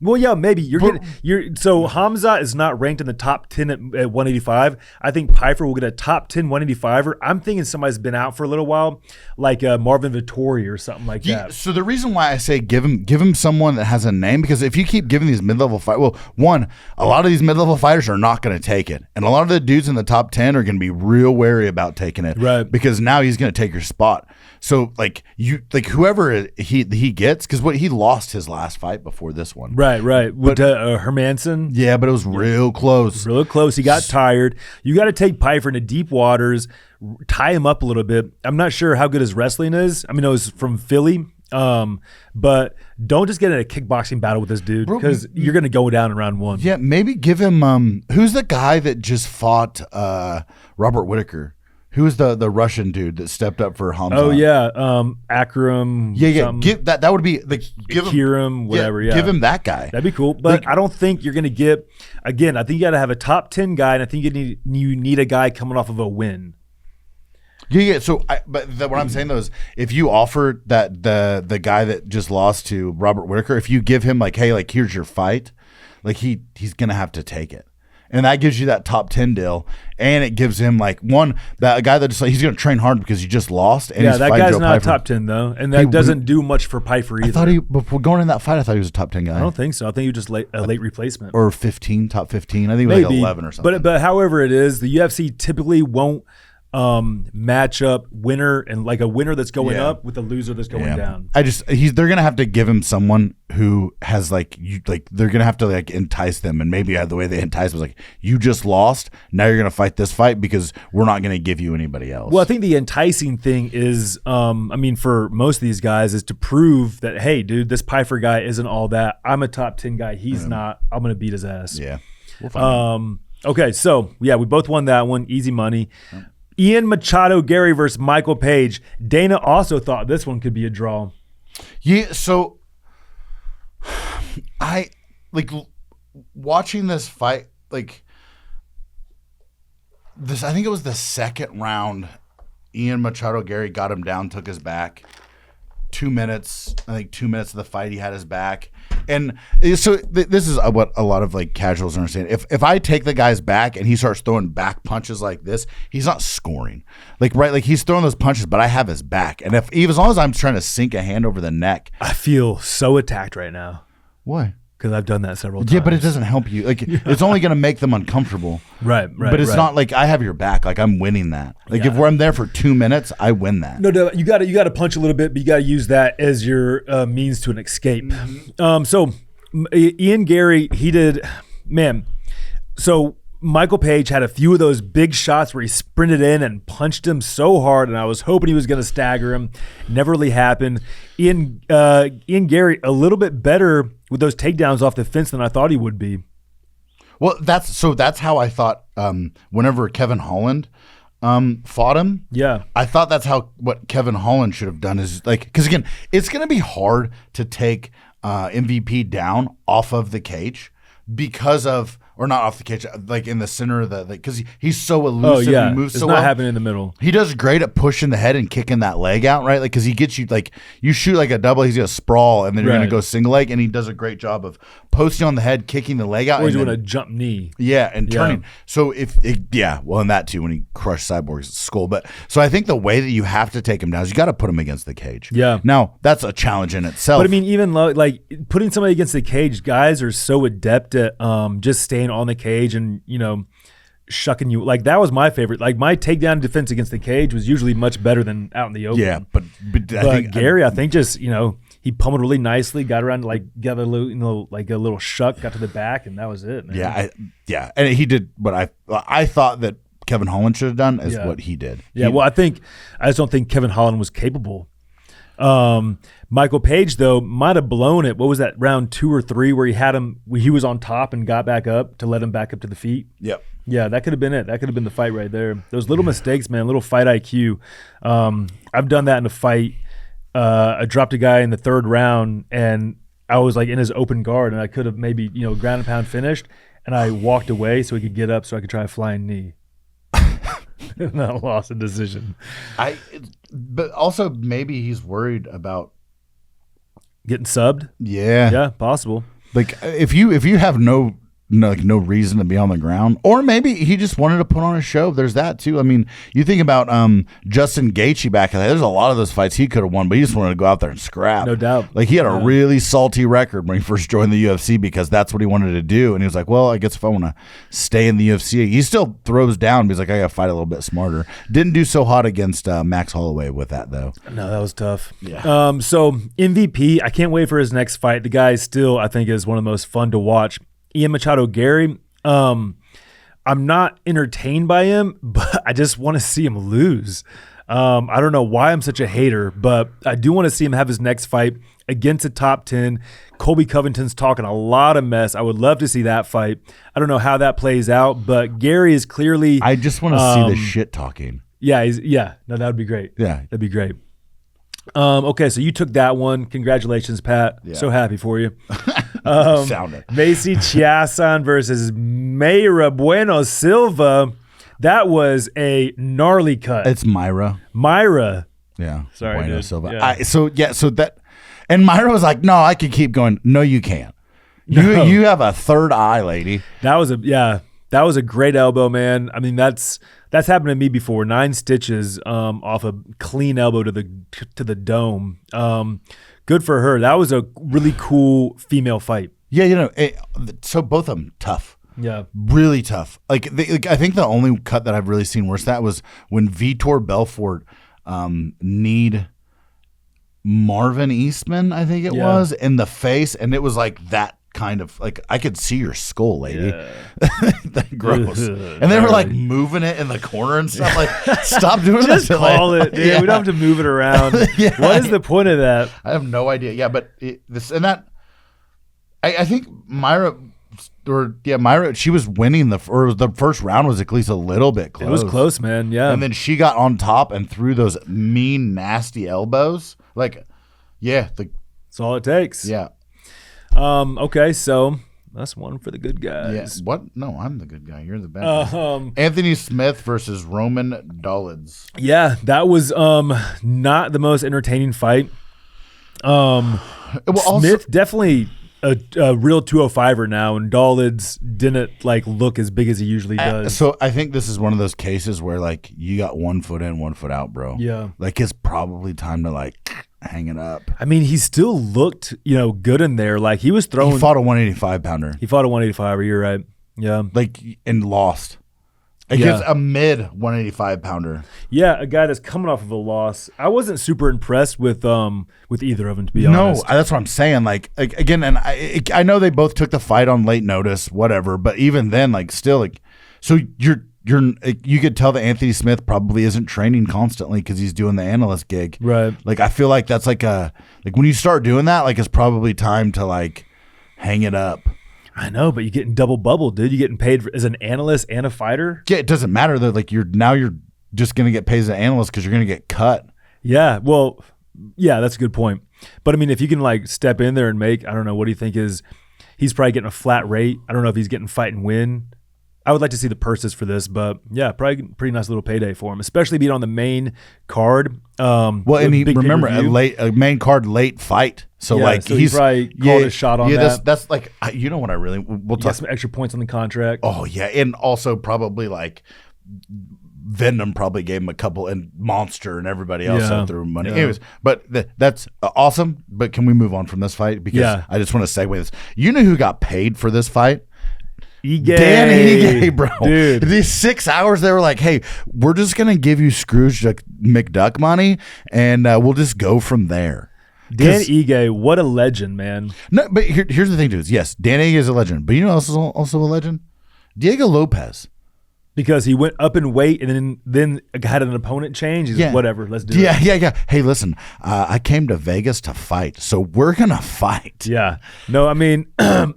Well, yeah, maybe so Hamzat is not ranked in the top 10 at 185. I think Pyfer will get a top 10 185er. I'm thinking somebody's been out for a little while, like Marvin Vittori or something like that. So the reason why I say give him someone that has a name, because if you keep giving these mid-level fighters, one, a lot of these mid-level fighters are not going to take it, and a lot of the dudes in the top 10 are going to be real wary about taking it, right? Because now he's going to take your spot. So whoever he gets, because he lost his last fight before this one, right. With Hermanson. Yeah, but it was real close. Real close. He got tired. You got to take Pyfer into deep waters, tie him up a little bit. I'm not sure how good his wrestling is. I mean, it was from Philly. But don't just get in a kickboxing battle with this dude, because you're going to go down in round 1. Yeah, maybe give him who's the guy that just fought Robert Whittaker? Who was the Russian dude that stepped up for Hamzat? Oh yeah, Akram. Yeah. Give that would be give him whatever. Yeah, give him that guy. That'd be cool. But I don't think you're gonna get. Again, I think you got to have a top 10 guy, and I think you need a guy coming off of a win. Yeah. So, what I'm saying though is, if you offer that the guy that just lost to Robert Whittaker, if you give him like, hey, like, here's your fight, like he's gonna have to take it. And that gives you that top 10 deal, and it gives him like a guy that just like he's going to train hard because he just lost. And that guy's not a top 10 though, and that doesn't do much for Pyfer either. I thought before going in that fight, I thought he was a top 10 guy. I don't think so. I think he was just a late replacement or 15, top 15. I think it was like 11 or something. But however it is, the UFC typically won't match up winner and like a winner that's going up with a loser that's going down. They're gonna have to give him someone who has they're gonna have to like entice them, and maybe the way they entice was like, you just lost, now you're gonna fight this fight because we're not gonna give you anybody else. Well, I think the enticing thing is, for most of these guys, is to prove that, hey, dude, this Pyfer guy isn't all that. I'm a top 10 guy. He's not. I'm gonna beat his ass. Yeah. We'll find okay, so we both won that one. Easy money. Ian Machado Gary versus Michael Page. Dana also thought this one could be a draw. Yeah, so I like watching this fight, like this. I think it was the second round. Ian Machado Gary got him down, took his back, 2 minutes. I think 2 minutes of the fight, he had his back. And so this is what a lot of like casuals understand. If I take the guy's back and he starts throwing back punches like this, he's not scoring. Like he's throwing those punches, but I have his back. And as long as I'm trying to sink a hand over the neck, I feel so attacked right now. Why? Because I've done that several times. Yeah, but it doesn't help you. Like it's only going to make them uncomfortable. Right. But it's not like I have your back. Like I'm winning that. Like if I'm there for 2 minutes, I win that. No, you got to punch a little bit, but you got to use that as your means to an escape. Mm-hmm. So Ian Gary, he did, man. So Michael Page had a few of those big shots where he sprinted in and punched him so hard, and I was hoping he was going to stagger him. Never really happened. Ian Gary, a little bit better with those takedowns off the fence than I thought he would be. Well, that's how I thought. Whenever Kevin Holland fought him, yeah, I thought that's what Kevin Holland should have done is like, because again, it's going to be hard to take MVP down off of the cage because of. Or not off the cage, like in the center of the, because he's so elusive. Oh yeah, he moves it's so not well. happening in the middle. He does great at pushing the head and kicking that leg out, right? Like because he gets you like you shoot like a double, he's gonna sprawl, and then you're gonna go single leg, and he does a great job of posting on the head, kicking the leg out, or he's and doing a jump knee. Yeah, and turning. So and that too when he crushed Cyborg's skull. But so I think the way that you have to take him down is you got to put him against the cage. Yeah. Now that's a challenge in itself. But I mean, even like putting somebody against the cage, guys are so adept at just staying on the cage and shucking you. Like that was my favorite. Like my takedown defense against the cage was usually much better than out in the open. Yeah, but Gary, I think just he pummeled really nicely, got around got a little like a little shuck, got to the back, and that was it. Man. Yeah, and he did what I thought that Kevin Holland should have done is what he did. Yeah, I just don't think Kevin Holland was capable. Michael Page though might have blown it. What was that, round 2 or 3 where he was on top and got back up to let him back up to the feet? Yep. Yeah, that could have been it. That could have been the fight right there. Those little mistakes, man, little fight IQ. I've done that in a fight. I dropped a guy in the 3rd round and I was like in his open guard and I could have maybe, ground and pound finished, and I walked away so he could get up so I could try a flying knee. And I lost a decision. But also maybe he's worried about getting subbed. Yeah, possible. Like if you have no reason to be on the ground, or maybe he just wanted to put on a show. There's that too. I mean, you think about Justin Gaethje back in the day. There's a lot of those fights he could have won, but he just wanted to go out there and scrap. No doubt. Like he had a really salty record when he first joined the UFC because that's what he wanted to do, and he was like, "Well, I guess if I want to stay in the UFC," he still throws down. But he's like, "I got to fight a little bit smarter." Didn't do so hot against Max Holloway with that though. No, that was tough. Yeah. So MVP, I can't wait for his next fight. The guy still, I think, is one of the most fun to watch. Ian Machado Gary, I'm not entertained by him, but I just want to see him lose. I don't know why I'm such a hater, but I do want to see him have his next fight against a top 10. Colby Covington's talking a lot of mess. I would love to see that fight. I don't know how that plays out, but Gary is clearly... I just want to see the shit talking. Yeah, no, that would be great. Yeah. That'd be great. Okay, so you took that one. Congratulations, Pat. Yeah. So happy for you. Sound it. Macy Chiasson versus Mayra Bueno Silva. That was a gnarly cut. It's Myra. Yeah. Sorry, Bueno dude. Silva. Yeah. And Myra was like, "No, I could keep going." No, you can't. No. You have a third eye, lady. That was a great elbow, man. I mean, that's happened to me before. 9 stitches off a clean elbow to the dome. Good for her. That was a really cool female fight. Yeah, so both of them tough. Yeah, really tough. I think the only cut that I've really seen worse that was when Vitor Belfort kneed Marvin Eastman, I think it was, in the face, and it was like that kind of like I could see your skull, lady. Yeah. Gross. And they were like moving it in the corner and stuff. Like, stop doing Just that. call it, dude. Yeah. We don't have to move it around. What is the point of that? I have no idea. Yeah, but I think Myra, she was winning the first round was at least a little bit close. It was close, man. Yeah. And then she got on top and threw those mean, nasty elbows. Like, that's all it takes. Yeah. Okay, so that's one for the good guys. Yes. Yeah. What? No, I'm the good guy. You're the bad guy. Anthony Smith versus Roman Dolids. Yeah, that was not the most entertaining fight. Smith definitely a real 205er now, and Dawlins didn't like look as big as he usually does. So I think this is one of those cases where like you got 1 foot in, 1 foot out, bro. Yeah. Like it's probably time to like hang it up. I mean, he still looked, good in there. Like he was throwing. He fought a 185 pounder. He fought a 185er. You're right. Yeah. Like and lost. Against a mid 185 pounder. Yeah, a guy that's coming off of a loss. I wasn't super impressed with either of them, to be honest. No, that's what I'm saying. Like again, and I know they both took the fight on late notice, whatever. But even then, like still, like so you could tell that Anthony Smith probably isn't training constantly because he's doing the analyst gig. Right. Like I feel like that's like when you start doing that, like it's probably time to like hang it up. I know, but you're getting double bubbled, dude. You're getting paid as an analyst and a fighter. Yeah, it doesn't matter though. Like you're just gonna get paid as an analyst because you're gonna get cut. Yeah, well, yeah, that's a good point. But I mean, if you can like step in there and make, I don't know, what do you think is? He's probably getting a flat rate. I don't know if he's getting fight and win. I would like to see the purses for this, but yeah, probably pretty nice little payday for him, especially being on the main card. Well, and he remember a main card late fight, so yeah, like so he's probably called a shot on that. That's like what I really we'll talk some extra points on the contract. Oh yeah, and also probably like Venom probably gave him a couple, and Monster and everybody else threw money. Yeah. Anyways, but that's awesome. But can we move on from this fight because I just want to segue this. You know who got paid for this fight? Dan Ige, bro. Dude. These 6 hours, they were like, hey, we're just going to give you Scrooge McDuck money, and we'll just go from there. Dan Ige, what a legend, man. No, but here's the thing, dudes. Yes, Dan Ige is a legend. But you know who else is also a legend? Diego Lopez. Because he went up in weight and then had an opponent change. He's like, whatever, let's do it. Yeah. Hey, listen, I came to Vegas to fight, so we're going to fight. Yeah. No, I mean,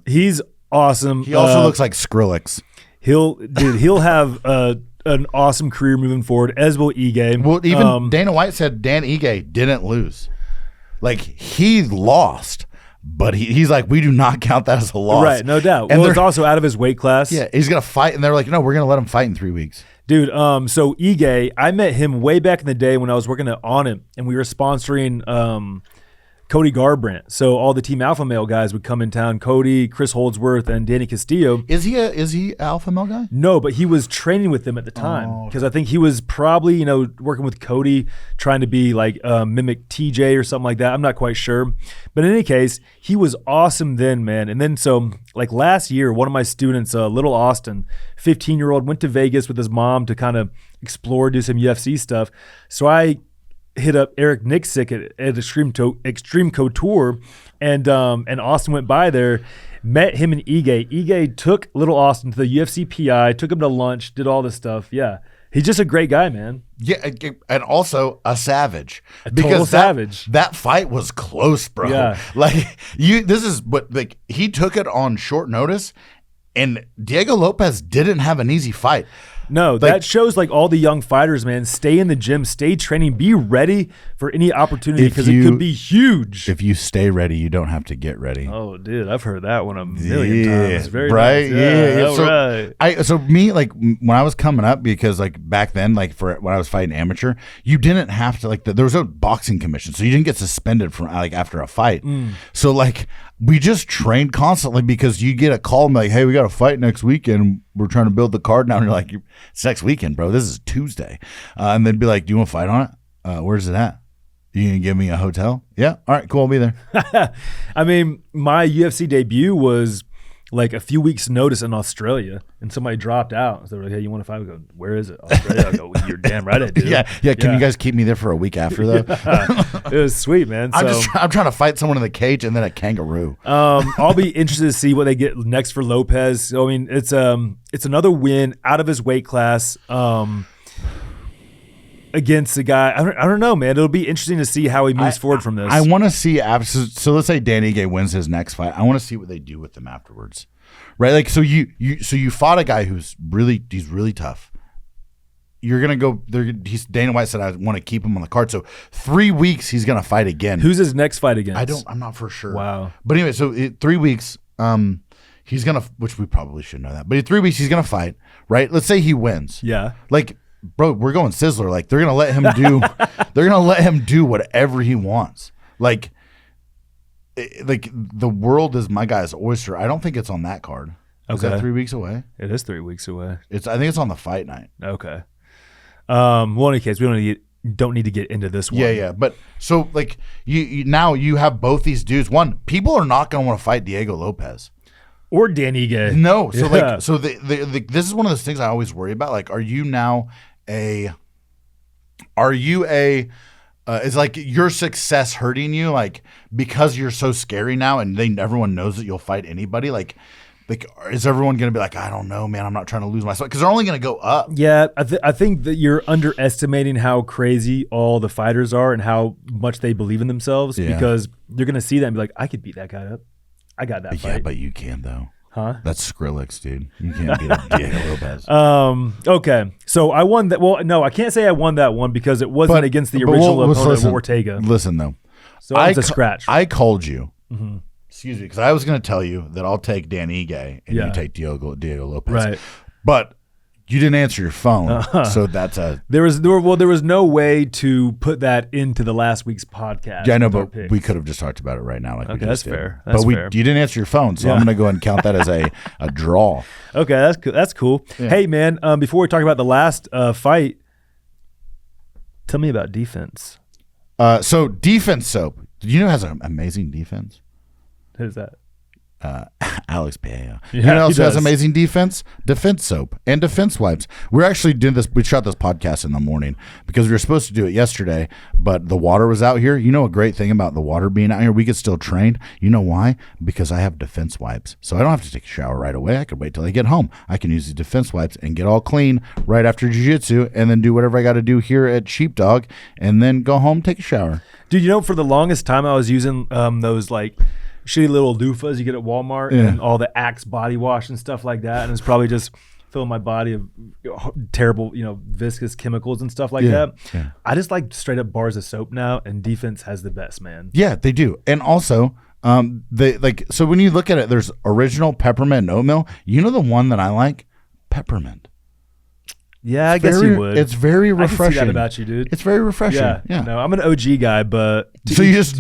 he's awesome. He also looks like Skrillex. He'll have an awesome career moving forward, as will Ige. Well, even Dana White said Dan Ige didn't lose. Like, he lost, but he's like, we do not count that as a loss. Right, no doubt. And it's also out of his weight class. Yeah, he's going to fight, and they're like, no, we're going to let him fight in 3 weeks. Dude, so Ige, I met him way back in the day when I was working on it, and we were sponsoring Cody Garbrandt. So all the Team Alpha Male guys would come in town. Cody, Chris Holdsworth, and Danny Castillo. Is he Alpha Male guy? No, but he was training with them at the time because I think he was probably working with Cody, trying to be like mimic TJ or something like that. I'm not quite sure, but in any case, he was awesome then, man. And then so like last year, one of my students, Little Austin, 15-year-old, went to Vegas with his mom to kind of explore, do some UFC stuff. So I hit up Eric Nixick at Extreme Couture, and Austin went by there, met him and Ige. Ige took Little Austin to the UFC PI, took him to lunch, did all this stuff. Yeah, he's just a great guy, man. Yeah, and also a savage. Total savage. That fight was close, bro. Yeah. Like this is what like he took it on short notice, and Diego Lopez didn't have an easy fight. No, that shows like all the young fighters, man, stay in the gym, stay training, be ready for any opportunity because it could be huge. If you stay ready, you don't have to get ready. Oh, dude, I've heard that one a million times. Very right? Nice. Yeah. So me, like when I was coming up, because like back then, like for when I was fighting amateur, you didn't have to there was no boxing commission, so you didn't get suspended from like after a fight. So like we just trained constantly because you get a call and like, hey, we got a fight next weekend. We're trying to build the card now. And you're like, it's next weekend, bro. This is Tuesday. And they'd be like, do you want to fight on it? Where's it at? You going to give me a hotel? Yeah. All right, cool. I'll be there. I mean, my UFC debut was like a few weeks' notice in Australia, and somebody dropped out. So they're like, hey, you want to fight? I go, where is it? Australia. I go, you're damn right I do. Yeah. Can you guys keep me there for a week after, though? It was sweet, man. So, I'm trying to fight someone in the cage and then a kangaroo. I'll be interested to see what they get next for Lopez. So, I mean, it's another win out of his weight class against a guy. I don't know, man. It'll be interesting to see how he moves forward from this. I want to see so let's say Danny Ige wins his next fight. I want to see what they do with him afterwards, right? Like so you fought a guy he's really tough. You're gonna go there. Dana White said I want to keep him on the card. So 3 weeks he's gonna fight again. Who's his next fight against? I'm not for sure. Wow. But anyway, so 3 weeks. He's gonna, which we probably should know that. But in 3 weeks he's gonna fight, right? Let's say he wins. Yeah. Like, bro, we're going Sizzler. Like they're gonna let him do whatever he wants. Like like the world is my guy's oyster. I don't think it's on that card. Is that 3 weeks away? It is 3 weeks away. I think it's on the fight night. Okay. Well, in any case, we don't need to get into this one. Yeah. But so like you have both these dudes. One, people are not going to want to fight Diego Lopez or Dan Ige. No. So this is one of those things I always worry about. Like, are you is like your success hurting you? Like, because you're so scary now and everyone knows that you'll fight anybody. Like, is everyone going to be like, I don't know, man, I'm not trying to lose myself? Because they're only going to go up. Yeah, I think that you're underestimating how crazy all the fighters are and how much they believe in themselves because you're going to see that and be like, I could beat that guy up. I got that fight. Yeah, but you can, though. Huh? That's Skrillex, dude. You can't beat Diego Lopez. Okay, so I won that. Well, no, I can't say I won that one because it wasn't against the original opponent of Ortega. Listen, though. So it's a scratch. I called you. Mm-hmm. Excuse me, because I was going to tell you that I'll take Dan Ige and you take Diego Lopez. Right. But you didn't answer your phone, so that's a... There was no way to put that into the last week's podcast. Yeah, I know, but we could have just talked about it right now. Like okay, that's fair. You didn't answer your phone, so I'm going to go ahead and count that as a draw. Okay, that's cool. Yeah. Hey, man, before we talk about the last fight, tell me about defense. So defense soap. Did you know it has an amazing defense? Who's that? Alex Pereira. Yeah, you know who else has amazing defense? Defense soap and defense wipes. We're actually doing this. We shot this podcast in the morning because we were supposed to do it yesterday, but the water was out here. You know a great thing about the water being out here? We get still trained. You know why? Because I have defense wipes. So I don't have to take a shower right away. I could wait till I get home. I can use the defense wipes and get all clean right after jiu-jitsu and then do whatever I got to do here at Sheepdog and then go home, take a shower. Dude, you know, for the longest time I was using those like shitty little loofahs you get at Walmart and all the Axe body wash and stuff like that. And it's probably just filling my body of terrible, viscous chemicals and stuff like that. Yeah. I just like straight up bars of soap now, and defense has the best, man. Yeah, they do. And also, so when you look at it, there's original peppermint and oatmeal. You know the one that I like? Peppermint. Yeah, I guess you would. It's very refreshing. I can see that about you, dude. It's very refreshing. Yeah. No, I'm an OG guy, but so you just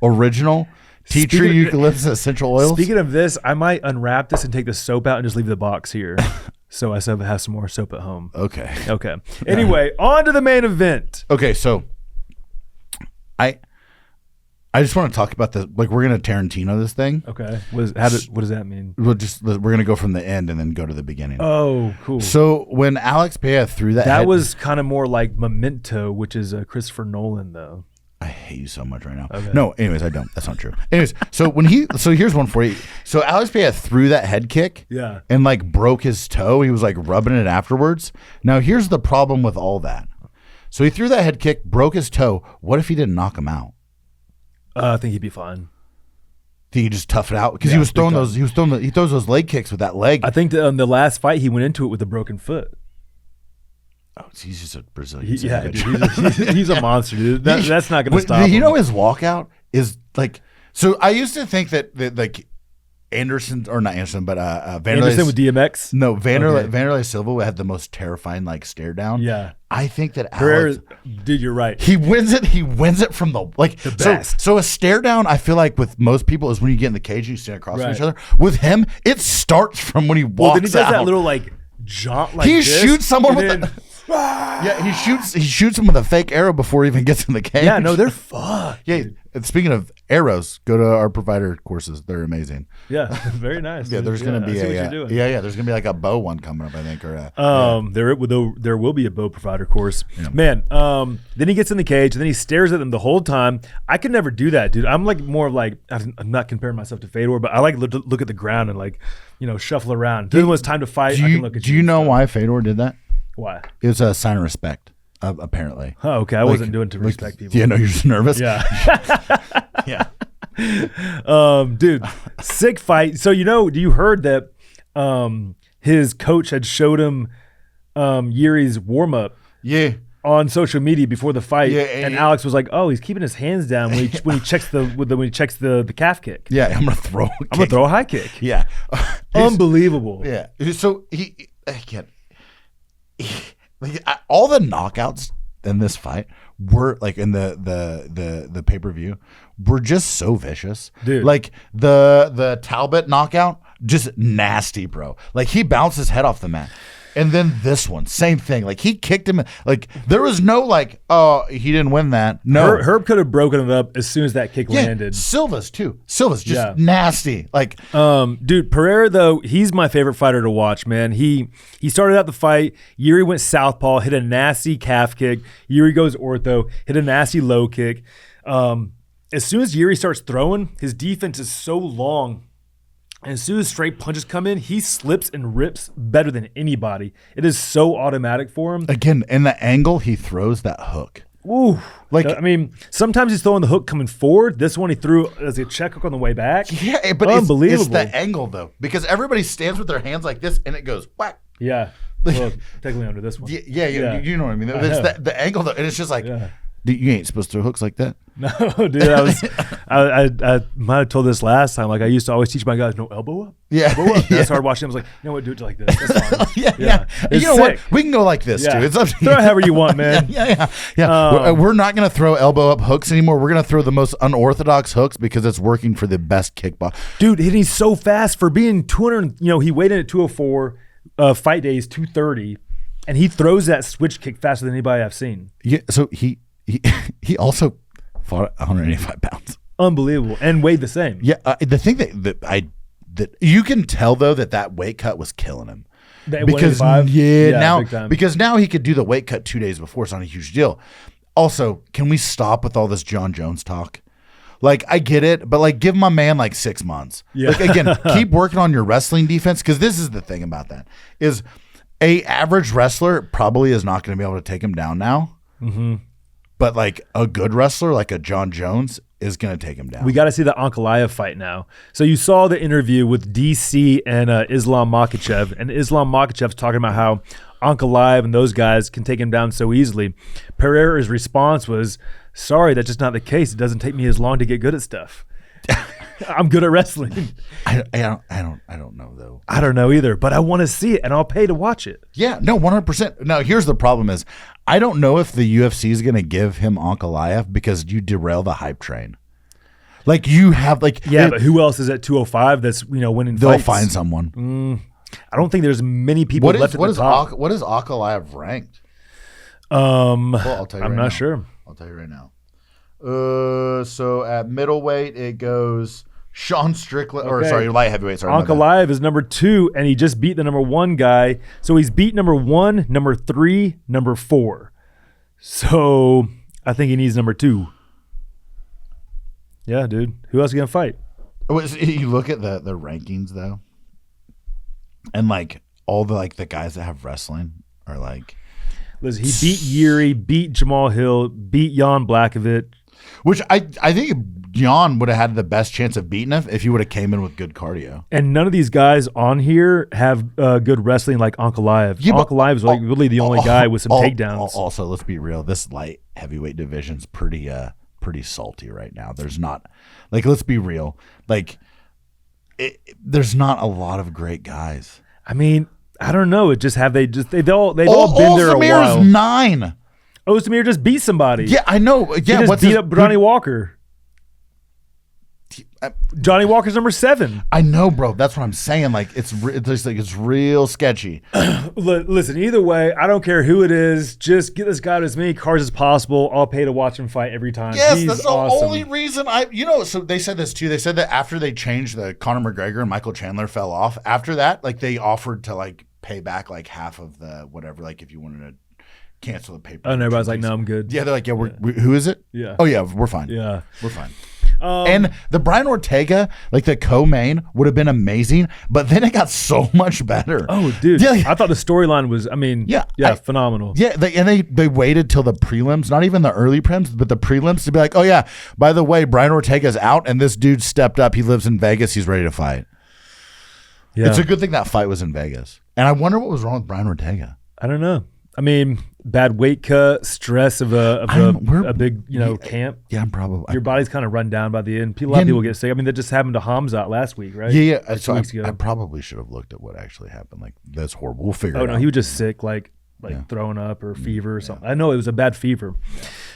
original tea tree eucalyptus essential oils. Speaking of this, I might unwrap this and take the soap out and just leave the box here, so I have some more soap at home. Okay. Anyway, on to the main event. Okay, so I just want to talk about we're going to Tarantino this thing. Okay. What does that mean? We're going to go from the end and then go to the beginning. Oh, cool. So when Alex Pereira threw that was kind of more like Memento, which is Christopher Nolan, though. I hate you so much right now. Okay. No, anyways, I don't. That's not true. Anyways, so here's one for you. So Alex Pereira threw that head kick and like broke his toe. He was like rubbing it afterwards. Now here's the problem with all that. So he threw that head kick, broke his toe. What if he didn't knock him out? I think he'd be fine. Think he just tough it out because he was throwing those. He throws those leg kicks with that leg. I think the last fight he went into it with a broken foot. Oh, he's just a Brazilian. He's a monster, dude. That's not going to stop him. You know his walkout is like. So I used to think that like Anderson or not Anderson, but Anderson with DMX. No, Vanderlei Silva had the most terrifying like stare down. Yeah. I think that Alex, dude, you're right. He wins it from the best. So a stare down, I feel like with most people is when you get in the cage and you stand across from each other. With him, it starts from when he walks out. Then he does that little like jaunt like he shoots someone with he shoots him with a fake arrow before he even gets in the cage. Yeah, no, they're fucked. Yeah. And speaking of arrows, go to our provider courses. They're amazing. Yeah, very nice. Yeah, there's gonna be there's gonna be like a bow one coming up, I think. There will be a bow provider course. Yeah. Man, then he gets in the cage and then he stares at them the whole time. I could never do that, dude. I'm like more of like I'm not comparing myself to Fedor, but I like to look at the ground and like shuffle around. Then when it's time to fight, I can look at you. Do you know why Fedor did that? Why? It was a sign of respect, apparently. Oh, okay. I wasn't doing to respect people. Yeah, no, you're just nervous. Yeah. Yeah. Dude, sick fight. So, do you heard that his coach had showed him Yuri's warm-up on social media before the fight, and Alex was like, "Oh, he's keeping his hands down when he checks the calf kick." Yeah, I'm gonna throw a high kick. Yeah, unbelievable. Yeah, so all the knockouts in this fight were like in the pay-per-view were just so vicious. Dude. Like the Talbot knockout, just nasty, bro. Like he bounced his head off the mat. And then this one, same thing. Like he kicked him. Like there was no like, oh, he didn't win that. No, Herb could have broken it up as soon as that kick landed. Silva's too. Silva's just nasty. Like, dude, Pereira though, he's my favorite fighter to watch, man. He started out the fight. Yuri went southpaw, hit a nasty calf kick. Yuri goes ortho, hit a nasty low kick. As soon as Yuri starts throwing, his defense is so long. And as soon as straight punches come in, he slips and rips better than anybody. It is so automatic for him. Again, in the angle, he throws that hook. Ooh. Like, I mean, sometimes he's throwing the hook coming forward. This one he threw as a check hook on the way back. Yeah, but unbelievable. It's the angle, though. Because everybody stands with their hands like this, and it goes whack. Yeah. Well, technically under this one. Yeah. You know what I mean. It's the angle, though. And it's just like, dude, you ain't supposed to throw hooks like that. No, dude. I might have told this last time. Like, I used to always teach my guys, no elbow up. Yeah. Elbow up. I started watching him. I was like, you know what, do it like this. That's fine. Yeah. It's you know sick. what? We can go like this, too. It's up to you. Throw however you want, man. Yeah. We're not going to throw elbow up hooks anymore. We're going to throw the most unorthodox hooks because it's working for the best kickbox. Dude, hitting so fast for being 200. You know, he weighed in at 204. Fight days 230, and he throws that switch kick faster than anybody I've seen. Yeah. So he also fought 185 pounds. Unbelievable, and weighed the same. Yeah. The thing that you can tell though that weight cut was killing him. Because now he could do the weight cut 2 days before. It's not a huge deal. Also, can we stop with all this John Jones talk? Like, I get it, but like, give my man like 6 months. Yeah. Like, again, keep working on your wrestling defense, because this is the thing about that is a average wrestler probably is not going to be able to take him down now. Mm-hmm. But like a good wrestler, like a John Jones, is going to take him down. We got to see the Ankalaev fight now. So you saw the interview with DC and Islam Makhachev, and Islam Makhachev's talking about how Ankalaev and those guys can take him down so easily. Pereira's response was, sorry, that's just not the case. It doesn't take me as long to get good at stuff. I'm good at wrestling. I don't know though. I don't know either, but I want to see it, and I'll pay to watch it. Yeah, no, 100%. Now, here's the problem is, I don't know if the UFC is going to give him Ankalaev because you derail the hype train. Like, you have like... Yeah, but who else is at 205 that's, winning they'll fights? They'll find someone. I don't think there's many people left at the top. What is Ankalaev ranked? Well, I'll tell you I'm right not now. sure. I'll tell you right now. So at middleweight, it goes Sean Strickland, light heavyweight. Sorry, Ankalaev is number 2, and he just beat the number 1 guy. So he's beat number 1, number 3, number 4. So I think he needs number 2. Yeah, dude. Who else is gonna fight? You look at the rankings though, and like all the guys that have wrestling are like. Listen, he beat Yuri, beat Jamal Hill, beat Jan Blachowicz. Which I think Jan would have had the best chance of beating him if he would have came in with good cardio. And none of these guys on here have good wrestling like Ankalaev. Yeah, Ankalaev is really the only guy with some takedowns. Also, let's be real. This light heavyweight division's pretty salty right now. There's not, let's be real. There's not a lot of great guys. I mean, I don't know. They've all been there a while. Ozdemir is 9. Ozdemir just beat somebody. Yeah, I know. Yeah, he just beat up Johnny Walker. Johnny Walker's number 7. I know, bro. That's what I'm saying. It's real sketchy. Listen, either way, I don't care who it is. Just get this guy to as many cards as possible. I'll pay to watch him fight every time. Yes, He's that's awesome. The only reason so they said this too. They said that after they changed the Conor McGregor and Michael Chandler fell off, after that, they offered to pay back half of the whatever, if you wanted to cancel the paper. And everybody's like, no, I'm good. Yeah, they're like, we who is it? Yeah. Oh yeah, we're fine. Yeah. We're fine. And the Brian Ortega, the co-main, would have been amazing, but then it got so much better. Oh, dude. Yeah. I thought the storyline was, phenomenal. Yeah, they waited till the prelims, not even the early prelims, but the prelims to be like, oh yeah, by the way, Brian Ortega's out, and this dude stepped up. He lives in Vegas. He's ready to fight. Yeah. It's a good thing that fight was in Vegas. And I wonder what was wrong with Brian Ortega. I don't know. I mean, bad weight cut, stress of a big camp. Yeah, I'm probably. Your body's kind of run down by the end. A lot of people get sick. I mean, that just happened to Hamzat last week, right? Yeah. So I probably should have looked at what actually happened. That's horrible. We'll figure it out. Oh no, he was just sick, throwing up or fever or something. I know it was a bad fever.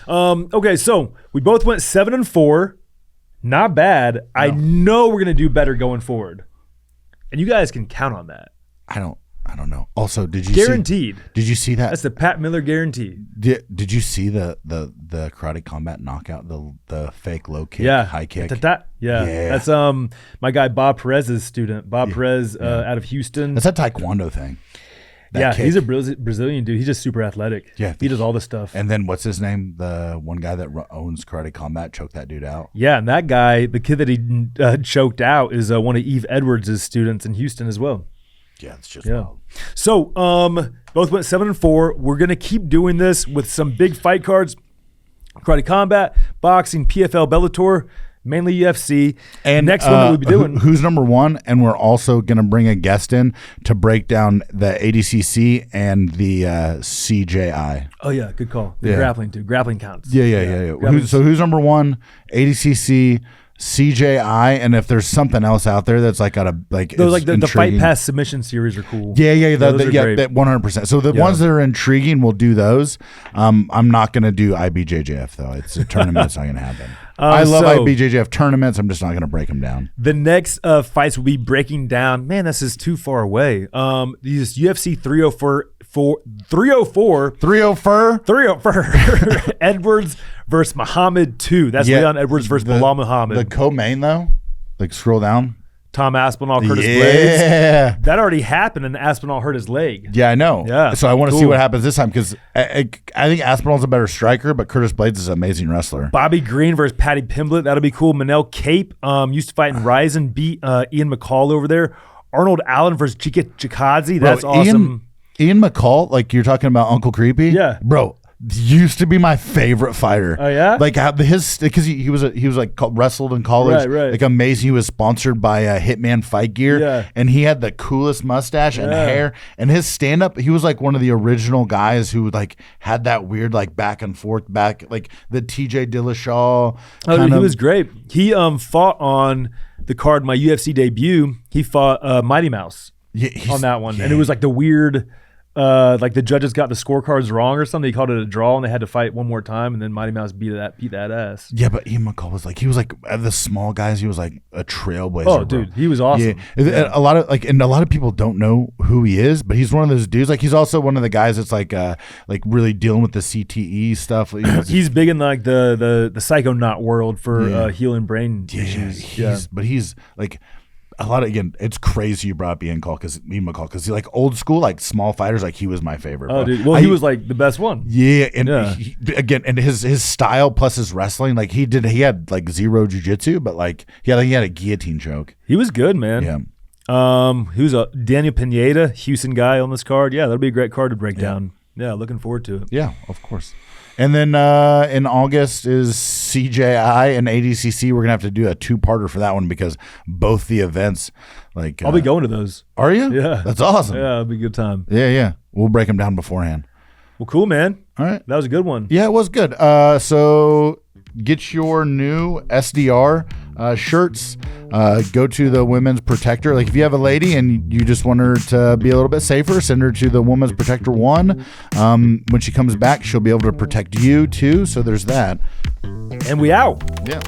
Okay, so we both went 7-4. Not bad. I know we're gonna do better going forward, and you guys can count on that. I don't know. Also, did you Guaranteed. Did you see that? That's the Pat Miller guarantee. Did you see the karate combat knockout? The fake low kick, high kick. Yeah. That's my guy Bob Perez's student. Bob Perez out of Houston. That's that taekwondo thing. He's a Brazilian dude. He's just super athletic. Yeah, he does all this stuff. And then what's his name? The one guy that owns Karate Combat choked that dude out. Yeah, and that guy, the kid that he choked out, is one of Eve Edwards' students in Houston as well. Yeah, it's just wild. So, both went 7-4. We're gonna keep doing this with some big fight cards: Karate Combat, boxing, PFL, Bellator. Mainly UFC. And next one that we'll be doing. Who's number one? And we're also going to bring a guest in to break down the ADCC and the CJI. Oh, yeah. Good call. The grappling, too. Grappling counts. Yeah. Who's number one? ADCC, CJI, and if there's something else out there that's like got a like those like the Fight Pass submission series are cool. Yeah, that 100%. So the ones that are intriguing, we'll do those. I'm not gonna do IBJJF though. It's a tournament. It's not gonna happen. I love IBJJF tournaments. I'm just not gonna break them down. The next fights will be breaking down. Man, this is too far away. These UFC 304 Edwards versus Muhammad 2. That's Leon Edwards versus Bilal Muhammad. The co-main though, like scroll down. Tom Aspinall, Curtis Blades. That already happened, and Aspinall hurt his leg. Yeah, I know. Yeah, so I want to see what happens this time because I think Aspinall's a better striker, but Curtis Blades is an amazing wrestler. Bobby Green versus Patty Pimblett. That'll be cool. Manel Cape used to fight in Ryzen, beat Ian McCall over there. Arnold Allen versus Chika Chikadze. That's awesome. Ian McCall, like you're talking about Uncle Creepy. Yeah, bro. Used to be my favorite fighter. Oh yeah, like because he was like wrestled in college, right. Like amazing. He was sponsored by Hitman Fight Gear, and he had the coolest mustache and hair. And his stand up, he was like one of the original guys who like had that weird like back and forth like the TJ Dillashaw. Oh, dude, he was great. He fought on the card my UFC debut. He fought Mighty Mouse on that one, and it was like the weird. Like the judges got the scorecards wrong or something. He called it a draw, and they had to fight one more time. And then Mighty Mouse beat that ass. Yeah, but Ian McCall was like the small guys. He was like a trailblazer. Oh, dude, he was awesome. Yeah. A lot of people don't know who he is, but he's one of those dudes. Like he's also one of the guys that's like really dealing with the CTE stuff. He's big in like the psychonaut world for healing brain issues. But he's like. A lot of it's crazy you brought up Ian McCall because he like old school like small fighters like he was my favorite. Oh, dude. Well, he was like the best one. Yeah, and and his style plus his wrestling like he had like zero jiu-jitsu, but like he had a guillotine choke. He was good, man. Yeah. Who's a Daniel Pineda, Houston guy on this card? Yeah, that'll be a great card to break down. Yeah, looking forward to it. Yeah, of course. And then in August is CJI and ADCC. We're going to have to do a two-parter for that one because both the events, like... I'll be going to those. Are you? Yeah. That's awesome. Yeah, it'll be a good time. Yeah. We'll break them down beforehand. Well, cool, man. All right. That was a good one. Yeah, it was good. So get your new SDR shirts. Go to the Women's Protector. Like if you have a lady and you just want her to be a little bit safer, send her to the Women's Protector 1. When she comes back, she'll be able to protect you too. So there's that. And we out. Yeah.